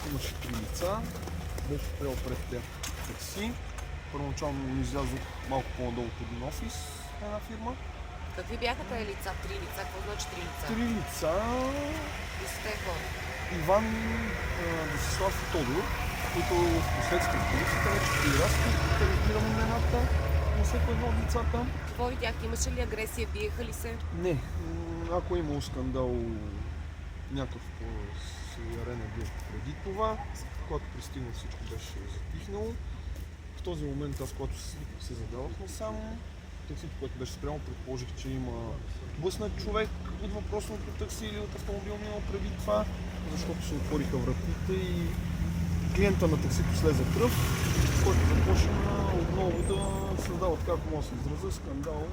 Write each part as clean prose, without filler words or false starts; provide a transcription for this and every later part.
имаше 3 лица, беше спрял пред тях такси. Първоначално излязох малко по-надолу от един офис на една фирма. Какви бяха тези лица? 3 лица? Какво значи 3 лица? 3 лица. И са те хора. Иван, Десислав и Тодор, които в последствие полицията вече прирасли, да разбирам имената на всеки едно от лицата. Какво видяхте? Имаше ли агресия? Биеха ли се? Не, ако е имало скандал, някакъв по-сериален е бил преди това, когато пристигнах всичко беше затихнало. В този момент аз, когато се задавах насам, таксито, което беше спрямо, предположих, че има блъснат човек от въпросното такси или от автомобил минал преди това, защото се отвориха вратите и клиента на таксито слезе кръв, който започна отново да създава, така ако мога да се изразя, скандал.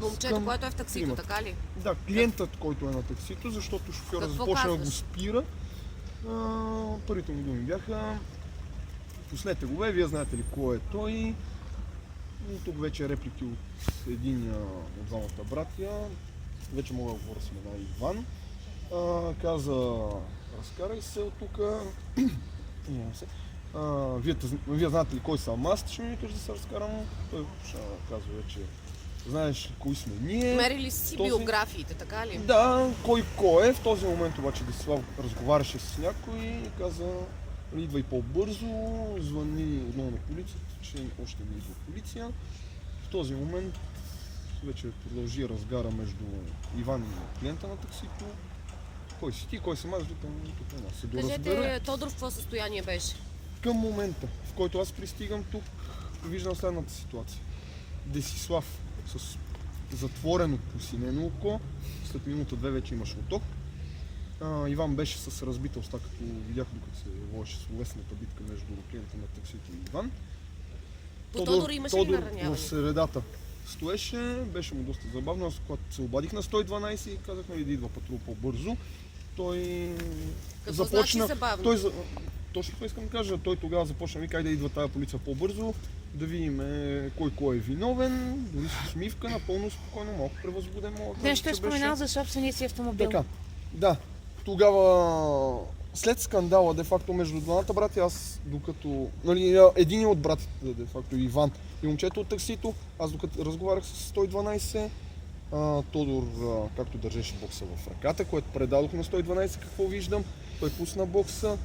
Момчето, което е в таксито, тримата. така ли? Да, клиентът, който е на таксито, защото шофьора Какво започна да го казваш? спира. Първите му думи бяха: пуснете го, вие знаете ли кой е той. И тук вече реплики от един от двамата братя. Вече мога да говоря с имена Иван. Каза: разкарай се от тук. Вие знаете ли кой съм аз, ще ми кажа да се разкарам. Той казва вече: знаеш ли кои сме ние? Мерили си биографиите, така ли? Да, кой е. В този момент обаче Десислав разговаряше с някой и каза: идвай по-бързо, звъни отново на полицията, че още не идва полиция. В този момент вече продължи разгара между Иван и клиента на таксито. Кой си ти, кой съм аз, тук се доразбера. Кажете, Тодор в какво състояние беше? Към момента, в който аз пристигам тук, виждам следната ситуация. Десислав с затворено посинено око, след минута-две вече имаше оток. Иван беше с разбита уста, като видях, докато се водеше словесната битка между клиента на таксито и Иван. По Тодор имаше ли нараняване? В средата стоеше, беше му доста забавно. Аз когато се обадих на 112 и казах да идва патрул по-бързо, той Какво започна... значи забавно? Точно това искам да кажа. Той тогава започна: вика, да идва тая полиция по-бързо, да видим кой е виновен, дори с усмивка, напълно спокойно, малко превъзбуден. Нещо е споменал за собствения си автомобил. Така, да. Тогава, след скандала, де-факто, между двамата брати, аз докато... един от братите, де-факто, Иван и момчето от таксито, аз докато разговарях с 112, Тодор, както държеше бокса в ръката, което предадох на 112, какво виждам, той пусна бокса,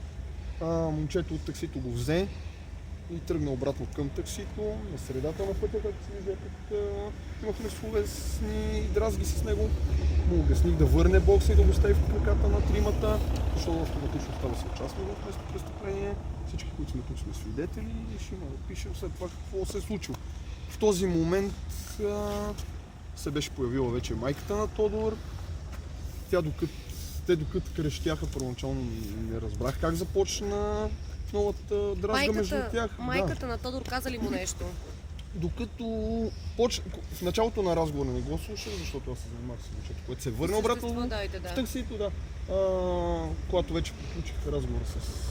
момчето от таксито го взе и тръгна обратно към таксито, на средата на пътя, както се вижда, тук имахме словесни дразги с него. Му обясних да върне бокса и да го стави в краката на тримата, защото автоматично става съучастник в местно престъпление. Всички, които сме тук, сме свидетели и ще има да пишем след това какво се е случило. В този момент се беше появила вече майката на Тодор. Те докато крещяха, първоначално не разбрах как започна новата дразга между тях. Майката на Тодор каза ли му нещо? Докато в началото на разговора не го слушах, защото аз се занимавах с момчето, което се върна обратно в таксито, да. Когато вече приключих разговора с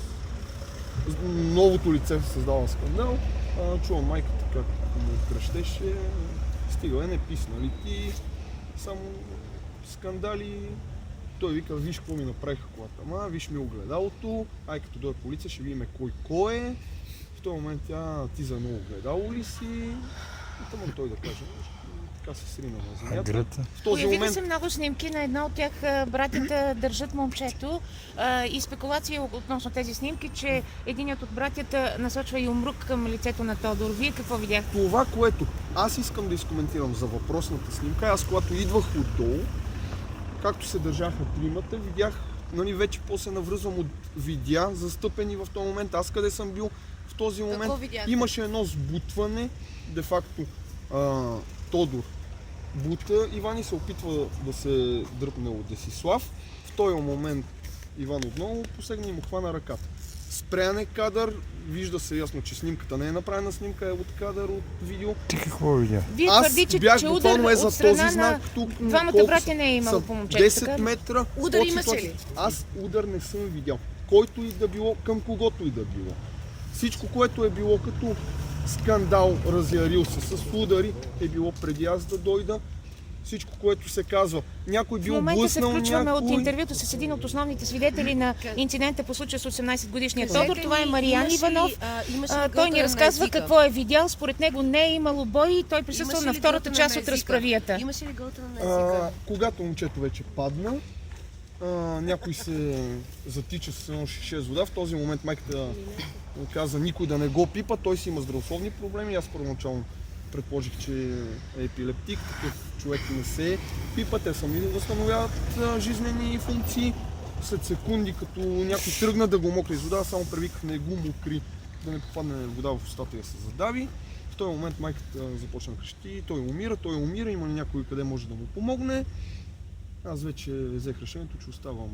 новото лице, създава скандал, чувам майката как му крещеше: стига, не писна ли ти, само скандали. Той вика: виж какво ми направиха колата, виж ми огледалото, като дойде полиция ще видим кой е. В този момент ти за едно огледало ли си? И тъмън той да каже, така се срина на земята. Появили се много снимки, на една от тях братята държат момчето и спекулации относно тези снимки, че единият от братята насочва и умрук към лицето на Тодор. Вие какво видяхте? Това, което аз искам да изкоментирам за въпросната снимка, аз когато идвах отдолу, както се държаха тримата, видях, вече после навръзвам от видеа, застъпени в този момент. Аз къде съм бил в този момент? Имаше едно сбутване, де-факто Тодор бута, Иван и се опитва да се дръпне от Десислав. В този момент Иван отново посегне и му хвана ръката. Спрян е кадър, вижда се ясно, че снимката не е направена, снимка е от кадър, от видео. Ти какво видя? Вие твърдите, че удар от страна на двамата братя не е имало по момчето, 10 метра. Удар имаше ли? Аз удар не съм видял. Който и да било, към когото и да било. Всичко, което е било като скандал, разярил се с удари, е било преди аз да дойда. всичко, което се казва. Някой В бил момента се блъснал включваме от някой. интервюто с един от основните свидетели на инцидента по случая с 18-годишния Кажете Тодор. Това е ми, Мариан имаше ли, Иванов. имаше ли Той гълтане ни на разказва езика? какво е видял. Според него не е имало бой и той присъства Имаше на ли втората гълтане част на от езика? разправията. Имаше ли гълтане на езика? Когато момчето вече падна, някой се затича с едно шише с вода. В този момент майката му каза никой да не го пипа. Той си има здравословни проблеми. Аз първоначално предположих, че е епилептик. Такъв човек не се пипа. Те сами възстановяват жизнени функции. След секунди, като някой тръгна да го мокри с вода, само превиках не го мокри, да не попадне вода в устата и да се задави. В този момент майката започна да крещи, той умира, има ли някой къде може да му помогне. Аз вече взех решението, че оставам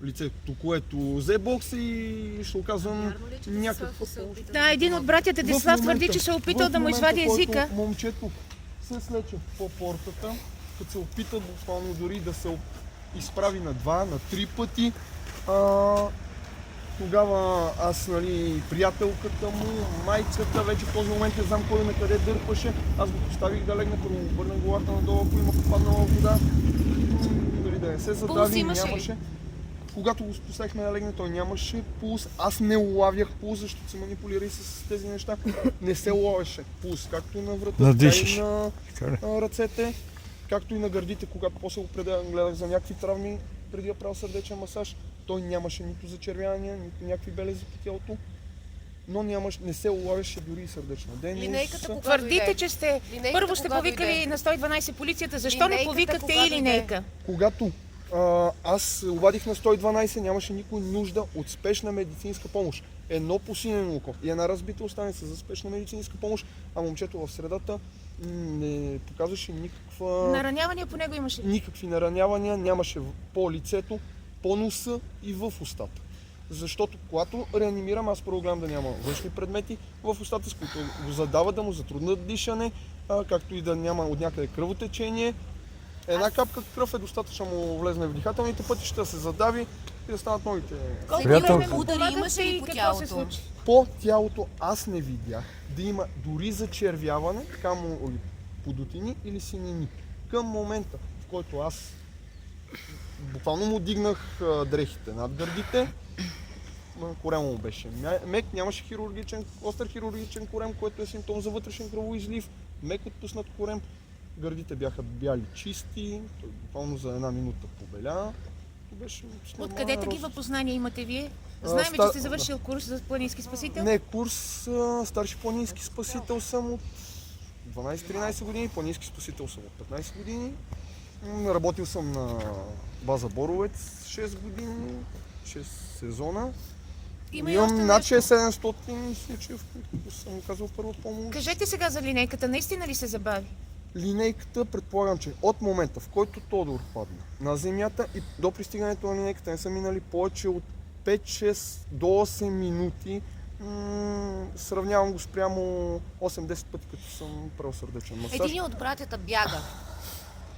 лицето, което взе бокса и ще оказвам Вярно ли, че някаква Десислав се помощ. опита Да, един от братята Десислав В твърди, момента- че се е опитал в да му момента, извади който езика. Момчето се слече по портата, като се опита буквално дори да се изправи на 2, на 3 пъти. Тогава аз, нали, приятелката му, майката, вече в този момент не знам кой на къде дърпаше. Аз го поставих да легне, първо му върнах главата надолу, ако има попаднала вода. Дали да не се задави, имаше ли? нямаше. Когато го поставихме да легне, той нямаше пулс. Аз не улавях пулс, защото се манипулира и с тези неща. Не се улавяше пулс, както на врата, така Надишаш. и на Така ли? ръцете, както и на гърдите, когато после го гледах за някакви травми преди да правя сърдечен масаж. Той нямаше нито зачервявания, нито някакви белези по тялото, но не се улавяше дори и сърдечна дейност. Линейката кога Твърдите, дойде? че сте Линейката първо сте кога повикали дойде? на 112 полицията. Защо не Линейката повикахте кога и дойде? линейка? Когато аз обадих на 112, нямаше никой нужда от спешна медицинска помощ. Едно посинено око и една разбита останица за спешна медицинска помощ, а момчето в средата не показваше Наранявания по него имаше ли? никакви наранявания, нямаше по лицето, по носа и в устата. Защото когато реанимирам, аз първо гледам да няма външни предмети в устата, с които го задават да му затруднат дишане, както и да няма от някъде кръвотечение. Една капка кръв е достатъчно му влезне в дихателните пътища, да се задави и да станат новите. Колко Приятелка. време му Удари помагахте имаше ли и по какво тялото? се случи? По тялото аз не видях да има дори зачервяване, така му подутини или синини. Към момента, в който аз буквално му дигнах дрехите над гърдите, корема му беше мек, нямаше остър хирургичен корем, което е симптом за вътрешен кръвоизлив, мек отпуснат корем, гърдите бяха бяли чисти, той буквално за една минута побеля. Беше Откъде такива познания имате вие? А, Знаем, че ста- сте завършил курс за планински спасител. Не, курс старши планински спасител съм от 12-13 години, планински спасител съм от 15 години. Работил съм на база Боровец 6 години, 6 сезона. Има и още Имам над нещо. 6-700 случаи, в които съм казал първа помощ. Кажете сега за линейката, наистина ли се забави? Линейката, предполагам, че от момента, в който Тодор падна на земята и до пристигането на линейката не са минали повече от 5-6 до 8 минути. Сравнявам го спрямо 8-10 пъти, като съм правил сърдечен масаж. Един от братята бяга.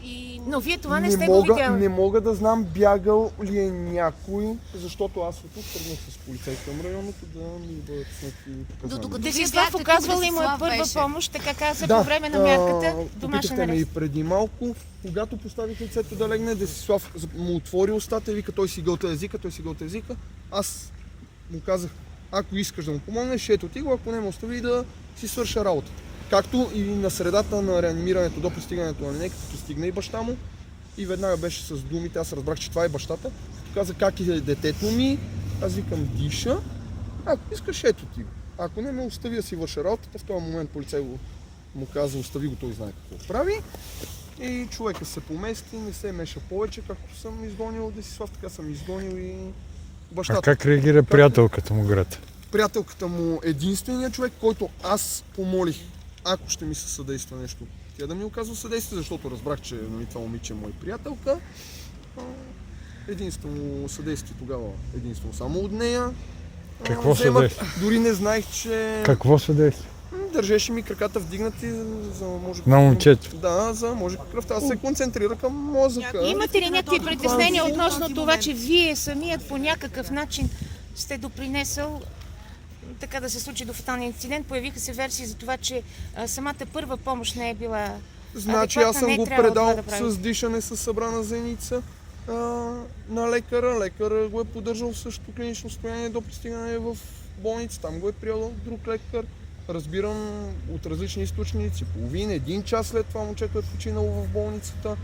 И Но вие това не сте го видяли. Не мога да знам бягал ли е някой, защото аз от тук тръгнах с полицай към районото да ми бъдат снети показания. Докато Десислав Вие бяхте оказвал тук, ли му е Десислав първа беше. помощ, така каза по време на мярката домашен попитахте ме и арест. преди малко, когато поставих лицето да легне, Десислав му отвори устата и вика, той си гълта езика. Аз му казах, ако искаш да му помогнеш, ето ти го, ако не ме остави да си свърша работата. Както и на средата на реанимирането до пристигането на линейката, пристигна и баща му и веднага беше с думите, аз разбрах, че това е бащата. Каза, как е детето ми, аз викам, диша, ако искаш, ето ти го. Ако не ме остави да си върша работата, в този момент полицай му каза, остави го, той знае какво прави. И човека се помести, не се меша повече, както съм изгонил Десислав, така съм изгонил и А бащата. как реагира приятелката му, град? Приятелката му е единственият човек, който аз помолих, ако ще ми се съдейства нещо, тя да ми оказва съдействие, защото разбрах, че нали, това момиче е моя приятелка. Единствено съдействие тогава, единствено само от нея. Какво Вземах- съдействие? Дори не знаех, че Какво се действа? държеше ми краката вдигнати, за може На момчето. Да, за може кръвта да се концентрира към мозъка. Имате ли някакви притеснения този относно момент. това, че вие самият по някакъв начин сте допринесъл така да се случи до фаталния инцидент? Появиха се версии за това, че самата първа помощ не е била Значи адекватна, аз съм не го трябва това предал да прави. с дишане с събрана зеница на лекара. Лекар го е поддържал в същото клинично състояние до пристигане в болница. Там го е приел друг лекар. Разбирам от различни източници. Половин, един час след това момчето е починало в болницата.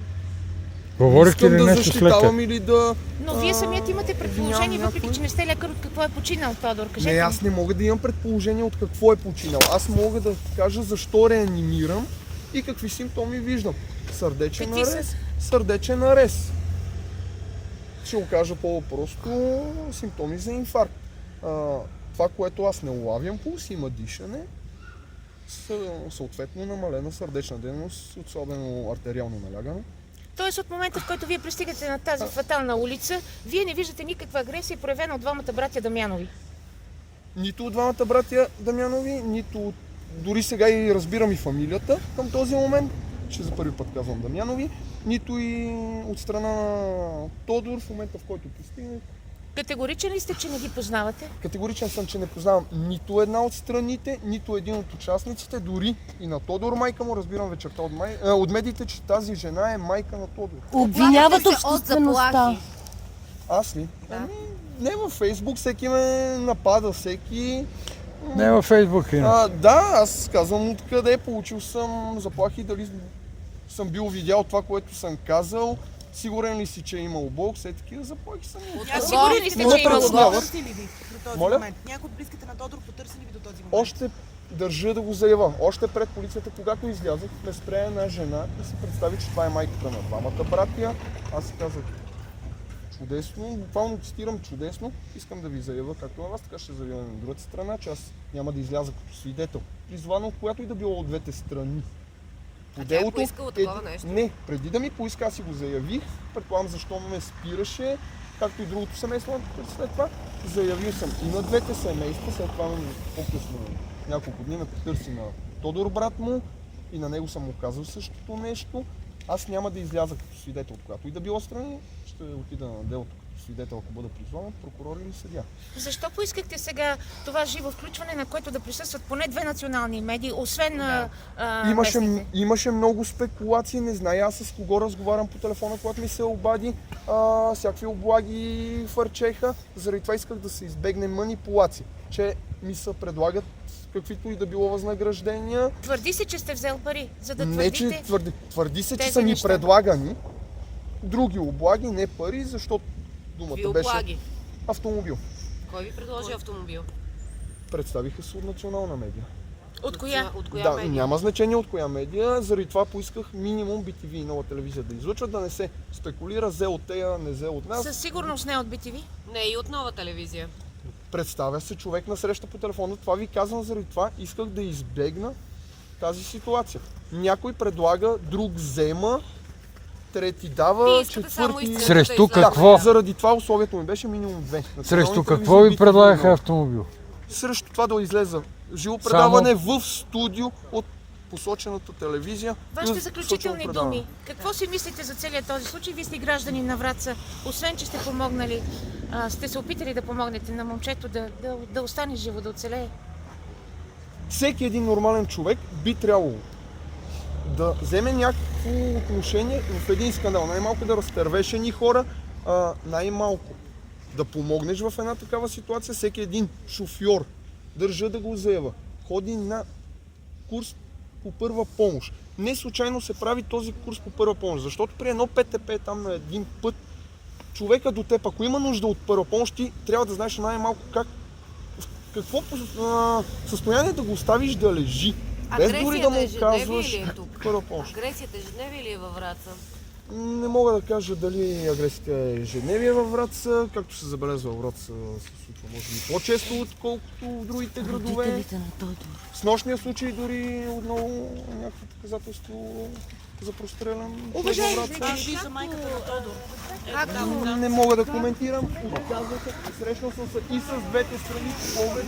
Говорихте Искам ли да нещо след това? защитавам или да... Но вие самият имате предположение, обвинявам въпреки някой. че не сте лекар, от какво е починал Тодор. Кажете Не, ми. аз не мога да имам предположение от какво е починал. Аз мога да кажа защо реанимирам и какви симптоми виждам. Сърдечен Какви са? нарез. Сърдечен нарез. Ще го кажа по-просто, симптоми за инфаркт. Това, което аз не улавям пулс, има дишане, съответно намалена сърдечна дейност, особено артериално налягане. Тоест от момента, в който вие пристигате на тази фатална улица, вие не виждате никаква агресия, проявена от двамата братя Дамянови. Нито от двамата братя Дамянови, нито от... Дори сега и разбирам и фамилията към този момент, че за първи път казвам Дамянови, нито и от страна на Тодор в момента, в който пристигне. Категоричен ли сте, че не ги познавате? Категоричен съм, че не познавам нито една от страните, нито един от участниците, дори и на Тодор майка му. Разбирам вечерта от медиите, че тази жена е майка на Тодор. Оплаквате Обвиняват се от обществеността. заплахи. Аз ли? Да. Не, във Фейсбук всеки ме напада, всеки... Не във Фейсбук има. Да, аз казвам откъде получил съм заплахи, дали съм бил видял това, което съм казал. Сигурен ли си, че е имал Бог, все такива заплахи съм имал. А сигурен ли сте, Ме че е имало притесняват. Бог? Потърсили ви до този Моля? момент? Някой от близките на Тодор потърсили ви до този момент? Още държа да го заявя. Още пред полицията, когато излязох, ме спря една жена и си представи, че това е майката на двамата братия. Аз си казах, чудесно, буквално цитирам чудесно, искам да ви заявя, както на вас, така ще заявя на другата страна, че аз няма да изляза като свидетел. Призвано от която и да било от двете страни. По тя е поискала такова нещо? Не, преди да ми поиска, аз си го заявих. Предполагам защо ме спираше, както и другото семейство след това. Заявил съм и на двете семейства, след това по-късно няколко дни ме потърси на Тодор брат му и на него съм му казал същото нещо. Аз няма да изляза като свидетел от която и да било страни, ще отида на делото като свидетел, ако бъда призван, прокурор или съдия. Защо поискахте сега това живо включване, на което да присъстват поне две национални медии, освен на Имаше много спекулации, не зная аз с кого разговарям по телефона, когато ми се обади, всякакви облаги фърчеха, заради това исках да се избегне манипулация, че ми се предлагат каквито и да било възнаграждения. Твърди се, че сте взел пари, за да Не, твърдите... че твърди се, че тези са ни неща. предлагани други облаги, не пари, защото думата Ви беше облаги. автомобил. Кой ви предложи автомобил? Представиха се от национална медия. От коя? От коя Да, медия? няма значение от коя медия, заради това поисках минимум BTV и Нова телевизия да излъчват, да не се спекулира, взе от тея, не взе от нас. Със сигурност не от BTV. Не, и от Нова телевизия. Представя се човек на среща по телефона, това ви казвам, заради това исках да избегна тази ситуация. Някой предлага, друг взема, трети дава, Вие искате само четвърти... истината Срещу да какво? излезе. Заради това условието ми беше минимум 2. Срещу какво ви предлагаха автомобил? Срещу това да излезе живо предаване в студио от посочената телевизия. Вашите плюс заключителни посочено предаване. думи. Какво си мислите за целият този случай? Вие сте граждани на Враца. Освен, че сте помогнали, сте се опитали да помогнете на момчето да остане живо, да оцелее. Всеки един нормален човек би трябвало да вземе някакво отношение в един скандал. Най-малко да разтървеш едни хора, най-малко да помогнеш в една такава ситуация. Всеки един шофьор, държа да го заявя, ходи на курс по първа помощ. Не случайно се прави този курс по първа помощ, защото при едно ПТП там на един път човека до теб, ако има нужда от първа помощ, ти трябва да знаеш най-малко в какво състояние да го оставиш да лежи. Без дори да му Агресията ежедневие казваш ли е тук? първа помощ. Агресията ежедневие ли е във Враца? Не мога да кажа дали агресията е ежедневие във Враца, както се забелязва във Враца се случва може би по-често, отколкото в другите градове. Родителите на Тодор. С нощния случай дори отново някакво доказателство за прострелян. Уважаеми във Враца. Кажи за майката на Тодор. Не мога да коментирам. Отказаха. Срещнал съм се и с двете страни по поглед.